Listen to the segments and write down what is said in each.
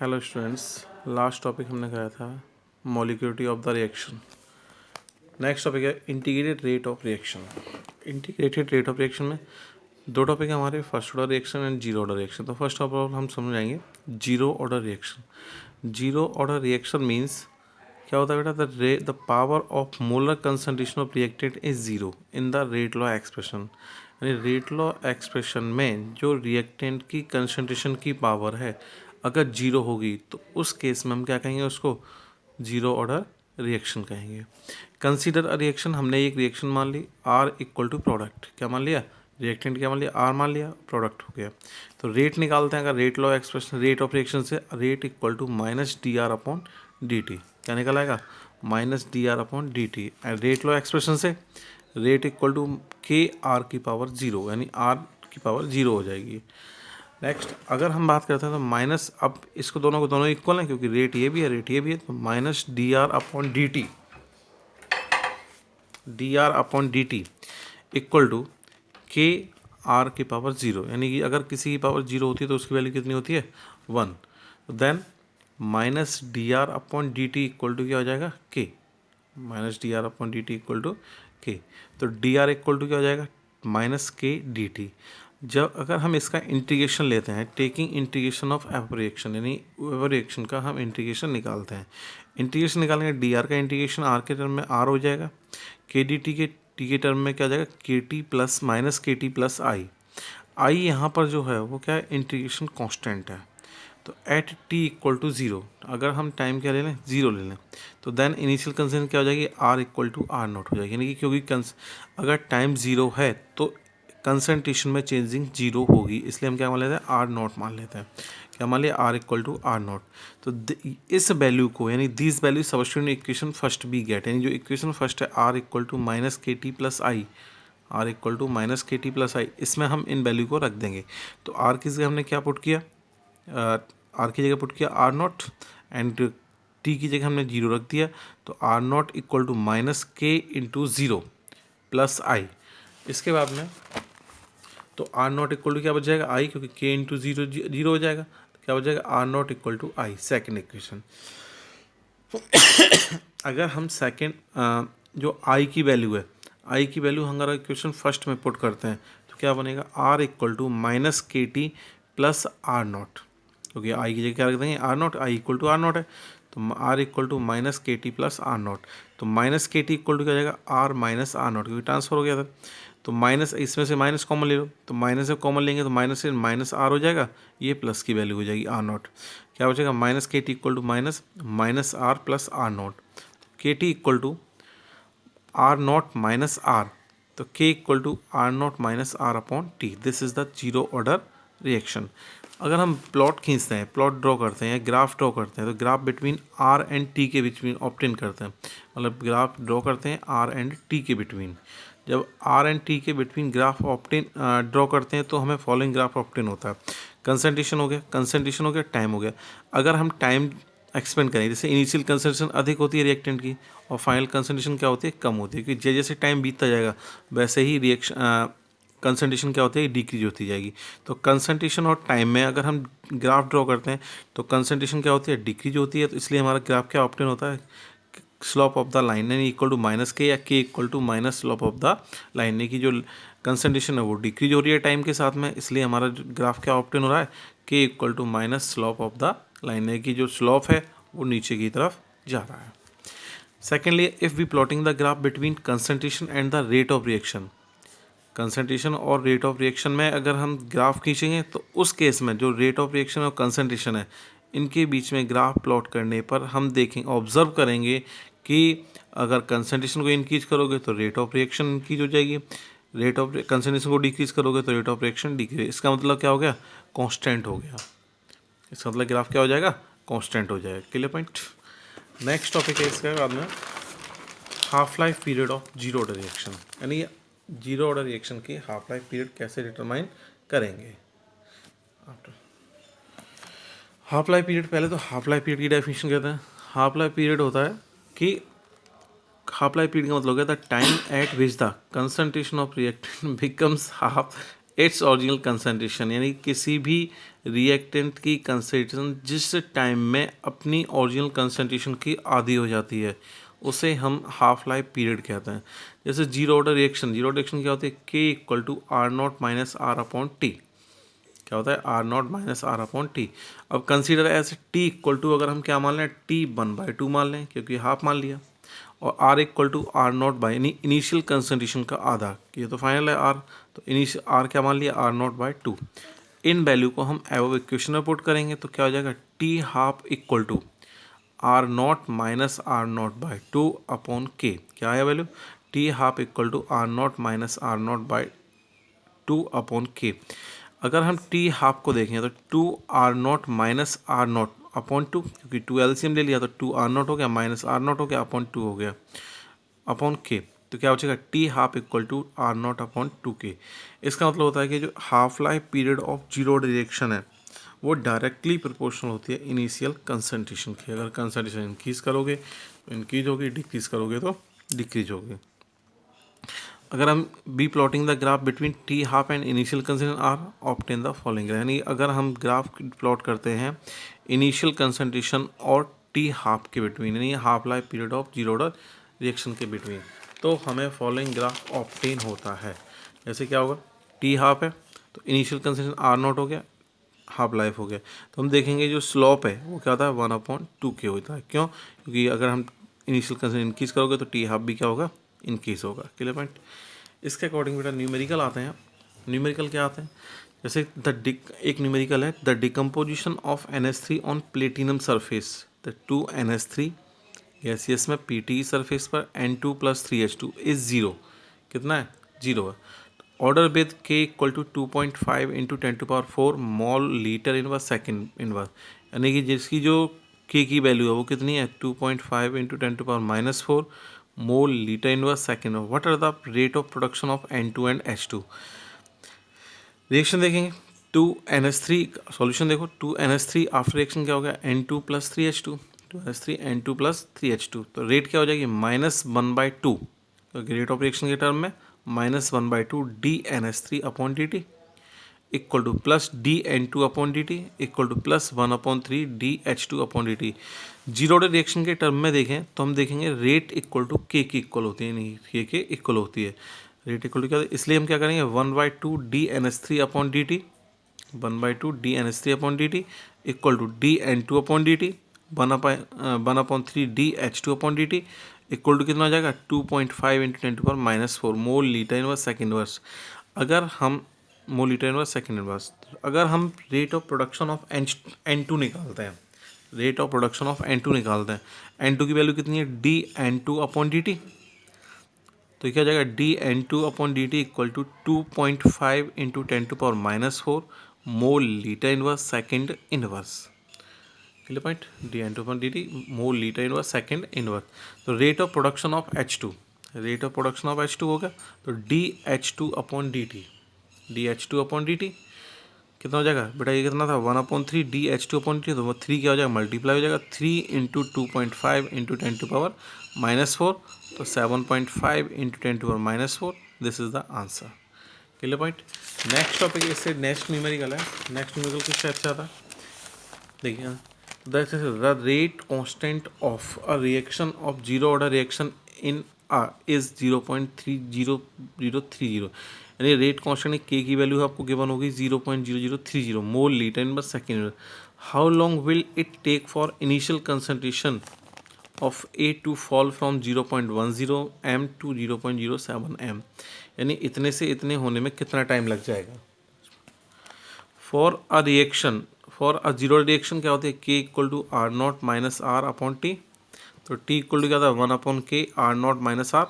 Hello students, last topic हमने कहा था molecularity of the reaction. Next topic है integrated rate of reaction. Integrated rate of reaction में दो टॉपिक है हमारे, first order reaction and zero order reaction. तो फर्स्ट ऑफ ऑल हम समझाएंगे zero order reaction. Zero order reaction means क्या होता है बेटा, the power of molar concentration of reactant is zero in the rate law expression. यानी rate law expression में जो रिएक्टेंट की कंसंट्रेशन की पावर है अगर जीरो होगी तो उस केस में हम क्या कहेंगे, उसको जीरो ऑर्डर रिएक्शन कहेंगे। कंसीडर अ रिएक्शन, हमने एक रिएक्शन मान ली आर इक्वल टू प्रोडक्ट, क्या मान लिया, रिएक्टेंट क्या मान लिया, आर मान लिया, प्रोडक्ट हो गया। तो रेट निकालते हैं, अगर rate law expression rate of reaction से rate equal to minus d r upon d t, क्या निकल आएगा, minus d r upon d t. And rate law expression से rate equal to k r की power zero, यानी r की power zero हो जाएगी। नेक्स्ट अगर हम बात करते हैं तो माइनस, अब इसको दोनों को दोनों इक्वल हैं क्योंकि रेट ये भी है रेट ये भी है, तो minus d r upon d t, d r upon d t equal to k r की पावर जीरो। यानी कि अगर किसी की पावर जीरो होती है तो उसकी वैल्यू कितनी होती है, one. Then minus d r upon d t equal to क्या हो जाएगा, k, minus d r upon d t equal to k. तो डी आर इक्वल टू क्या हो जाएगा, माइनस के डी टी। जब अगर हम इसका इंटीग्रेशन लेते हैं, टेकिंग इंटीग्रेशन ऑफ एवरेक्शन, यानी एवरेक्शन का हम इंटीग्रेशन निकालते हैं। इंटीग्रेशन निकालेंगे, डी आर का इंटीग्रेशन आर के टर्म में आर हो जाएगा, के डी टी के टर्म में क्या हो जाएगा, के t plus minus k t plus आई। आई यहाँ पर जो है वो क्या है, इंटीग्रेशन कांस्टेंट है। तो at t equal to zero, अगर हम टाइम क्या ले लें, ज़ीरो ले लें, तो देन इनिशियल कंसेंट क्या हो जाएगी, r equal to r not हो जाएगी। यानी कि क्योंकि अगर टाइम ज़ीरो है तो कंसंट्रेशन में चेंजिंग जीरो होगी, इसलिए हम क्या मान लेते हैं, आर नॉट मान लेते हैं। क्या मान लिया, r equal to r not. तो इस वैल्यू को, यानी this value substitute in equation first b get, यानी जो इक्वेशन फर्स्ट है r equal to minus k t plus I, r equal to minus k t plus I, इसमें हम इन value को रख देंगे। तो आर की जगह हमने क्या पुट किया, आर की जगह पुट किया आर नॉट, एंड टी की जगह हमने जीरो रख दिया। तो r not equal to minus k into zero plus I. इसके बाद में तो आर नॉट इक्वल टू क्या बच जाएगा, आई, क्योंकि के इंटू जीरो जीरो हो जाएगा, तो क्या बच जाएगा, r not equal to I, second equation. अगर हम सेकेंड जो आई की वैल्यू है, आई की वैल्यू हम अगर इक्वेशन फर्स्ट में पुट करते हैं तो क्या बनेगा, r equal to minus k t plus r not, क्योंकि आई की जगह क्या रख देंगे, r not, I equal to r not है, तो r equal to minus k t plus r not. तो minus k t equal to क्या हो जाएगा, आर माइनस आर नॉट, क्योंकि ट्रांसफर हो गया था। तो माइनस, इसमें से माइनस कॉमन ले लो, तो माइनस से कॉमन लेंगे तो माइनस से माइनस आर हो जाएगा, ये प्लस की वैल्यू हो जाएगी आर नॉट। क्या हो जाएगा, minus k t equal to minus minus r plus r naught. K t equal to r not minus r, तो k equal to r not minus r upon t. This is the zero order reaction. अगर हम plot खींचते हैं, plot draw करते हैं या graph draw करते हैं, तो graph between r and t के बिटवीन ऑब्टेन करते हैं, मतलब ग्राफ ड्रॉ करते हैं आर एंड टी के बिटवीन। जब आर एंड टी के बिटवीन ग्राफ ऑब्टेन ड्रॉ करते हैं तो हमें फॉलोइंग ग्राफ ऑब्टेन होता है। कंसंट्रेशन हो गया, कंसंट्रेशन हो गया, टाइम हो गया। अगर हम टाइम एक्सपेंड करें, जैसे इनिशियल कंसंट्रेशन अधिक होती है रिएक्टेंट की और फाइनल कंसंट्रेशन क्या होती है, कम होती है, क्योंकि जैसे टाइम बीतता जाएगा वैसे ही रिएक्शन कंसंट्रेशन क्या होती है, डिक्रीज होती जाएगी। तो कंसंट्रेशन और टाइम में अगर हम ग्राफ ड्रॉ करते हैं तो कंसंट्रेशन क्या होती है, डिक्रीज होती है, तो इसलिए हमारा ग्राफ क्या ऑब्टेन होता है, स्लोप ऑफ द लाइन, यानी इक्वल टू माइनस के या k equal to minus slope of the line, यानी कि जो कंसंट्रेशन है वो डिक्रीज हो रही है टाइम के साथ में, इसलिए हमारा ग्राफ क्या ऑब्टेन हो रहा है, k equal to minus slope of the line, यानी कि जो स्लोप है वो नीचे की तरफ जा रहा है। Secondly, if we plotting the graph between concentration and the rate of reaction, concentration और रेट ऑफ रिएक्शन में अगर हम ग्राफ खींचेंगे तो उस केस में जो रेट ऑफ रिएक्शन और कंसंट्रेशन है इनके बीच में ग्राफ प्लॉट करने पर हम देखेंगे, ऑब्जर्व करेंगे कि अगर कंसंट्रेशन को इंक्रीज करोगे तो रेट ऑफ रिएक्शन इंक्रीज हो जाएगी, रेट ऑफ कंसंट्रेशन को डिक्रीज करोगे तो रेट ऑफ रिएक्शन डिक्रीज। इसका मतलब क्या हो गया, कांस्टेंट हो गया। इसका मतलब ग्राफ क्या हो जाएगा, कांस्टेंट हो जाएगा। Clear point. नेक्स्ट टॉपिक है इसके बाद में half life period of zero order reaction, यानी जीरो ऑर्डर रिएक्शन की हाफ लाइफ पीरियड कैसे डिटरमाइन करेंगे। आफ्टर हाफ लाइफ पीरियड, पहले तो हाफ लाइफ पीरियड की डेफिनेशन कहते हैं। हाफ लाइफ पीरियड होता है कि हाफ लाइफ पीरियड का मतलब होता है the time eight which the concentration of reactant becomes half its original concentration, यानी किसी भी रिएक्टेंट की कंसंट्रेशन जिस टाइम में अपनी ओरिजिनल कंसंट्रेशन की आधी हो जाती है उसे हम हाफ लाइफ पीरियड कहते हैं। जैसे zero order reaction, zero reaction क्या होती है, k equal to r not minus r upon t. क्या होता है, r not minus r upon t. अब consider as t equal to, अगर हम क्या मान लें, टी 1/2 मान लें क्योंकि हाफ मान लिया, और r equal to r not by initial concentration का आधा, ये तो फाइनल है आर, तो इनिशियल आर क्या मान लिया, आर नॉट बाई 2। इन वैल्यू को हम एवो इक्वेशन में पुट करेंगे तो क्या हो जाएगा, t half equal to r not minus r not by 2 upon k. क्या है value, t half equal to r not minus r not by 2 upon k. अगर हम टी हाफ को देखें तो 2 r not minus r not upon 2, क्योंकि 2 LCM ले लिया तो 2 आर नॉट हो गया माइनस आर नॉट हो गया अपॉन 2 हो गया अपॉन के। तो क्या हो जाएगा, t half equal to r not upon 2 k. इसका मतलब होता है कि जो half life period of zero reaction है वो डायरेक्टली प्रोपोर्शनल होती है इनिशियल कंसंट्रेशन की। अगर कंसंट्रेशन इंक्रीज करोगे तो इंक्रीज होगी, डिक्रीज करोगे तो डिक्रीज होगी। अगर हम be plotting the graph between t half and initial concentration are obtain the following, यानी अगर हम ग्राफ प्लॉट करते हैं इनिशियल कंसंट्रेशन और टी हाफ के बिटवीन, यानी half life period of zero order reaction के बिटवीन, तो हमें फॉलोइंग ग्राफ ऑब्टेन होता है। जैसे क्या होगा, टी हाफ है तो इनिशियल कंसंट्रेशन आर नॉट हो गया, हाफ लाइफ हो गया, तो हम देखेंगे जो स्लोप है वो क्या होता है, 1/2 के होता है। क्यों, क्योंकि अगर हम इनिशियल कंसंट्रेशन इंक्रीज करोगे तो टी हाफ भी क्या होगा, इंक्रीज होगा। Clear point. इसके अकॉर्डिंग बेटा न्यूमेरिकल आते हैं। न्यूमेरिकल क्या आते हैं, जैसे एक न्यूमेरिकल है, the decomposition of NH3 on platinum surface, the 2NH3 gaseous में पीटी सरफेस पर N2 + 3H2 इज 0। कितना है, 0 है। Order with k equal to 2.5 into 10⁴ mol litre inverse second inverse, यानी कि जिसकी जो के की वैल्यू है वो कितनी है, 2.5 into 10⁻⁻4 mole litre inverse second. What are the rate of production of N2 and H2। Reaction देखेंगे, 2NH3 सॉल्यूशन देखो, 2NH3 आफ्टर रिएक्शन क्या हो गया, N2 + 3H2, 2NH3 N2 + 3H2, तो रेट क्या हो जाएगी, -1/2, तो रेट ऑफ रिएक्शन के टर्म में -1/2 DNH3 upon dt equal to plus DN2 upon dt equal to +1/3 DH2 upon dt। Zero order reaction के टर्म में देखें तो हम देखेंगे रेट इक्वल टू के की इक्वल होती है, नहीं के इक्वल होती है, रेट इक्वल टू क्या, इसलिए हम क्या करेंगे, 1/2 DNH3 upon dt, 1/2 DNH3 upon dt equal to DN2 upon dt 1/3 DH2 upon dt equal to कितना हो जाएगा, 2.5 इंटू 10⁻⁻4 मोल लीटर इनवर्स सेकेंड इनवर्स। अगर हम mol litre inverse second inverse, अगर हम rate of production of N2 निकालते हैं, rate of production of N2 निकालते हैं, N2 की वैल्यू कितनी है, DN2 अपॉन dt, तो क्या हो जाएगा, DN2 upon dt equal to 2.5 into 10⁻⁻4 mole litre inverse second inverse. Clear point, DN2 upon dt mole litre inverse second inverse. तो rate of production of H2, rate of production of H2 हो गया, तो DH2 upon dt, DH2 upon dt कितना हो जाएगा बेटा, ये कितना था, 1/3 DH2 अपॉन dt, तो वो 3 क्या हो जाएगा, मल्टीप्लाई हो जाएगा, 3 इंटू 2.5 इंटू 10⁻⁻4, तो 7.5 into 10⁻⁻4, this is the answer. Clear point. Next topic, इससे नेक्स्ट न्यूमेरिकल है, नेक्स्ट न्यूमेरिकल किस टाइप से आता है, देखिए, the rate constant of a reaction of zero order reaction in is 0.300030, यानी रेट कांस्टेंट के की वैल्यू आपको गिवन होगी 0.0030 मोल litre inverse second. How long will it take for initial concentration of A to fall from 0.10 m to 0.07 m, यानी इतने से इतने होने में कितना टाइम लग जाएगा। For a reaction, for a zero reaction क्या होती है, k equal to r not minus r upon t, तो टी इक्वल टू क्या था, 1/k r not minus r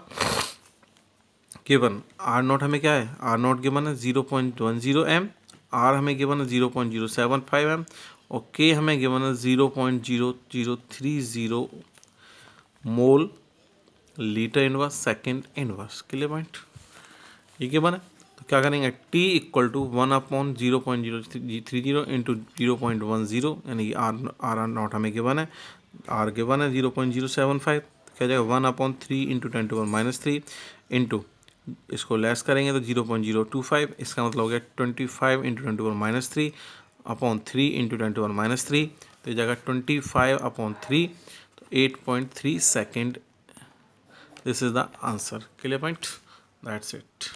given. R not हमें क्या है, आर नॉट गिवन है 0.10 m, आर हमें गिवन है 0.075 m, और के हमें गिवन है 0.0030 मोल litre inverse second inverse. Clear point, ये गिवन है, तो क्या करेंगे, t इक्वल टू 1/0.030 इंटू 0.10, यानी कि आर नॉट हमें गिवन है, आर गिवन है 0.075, क्या जाएगा 1/3 इंटू 10⁻³ इंटू इसको लेस करेंगे तो 0.025, इसका मतलब हो गया 25 इंटू 10⁻³ अपॉन 3 इंटू 10⁻³, तो ये जगह 25/3, तो 8.3 second. This is the answer. Clear point? That's it.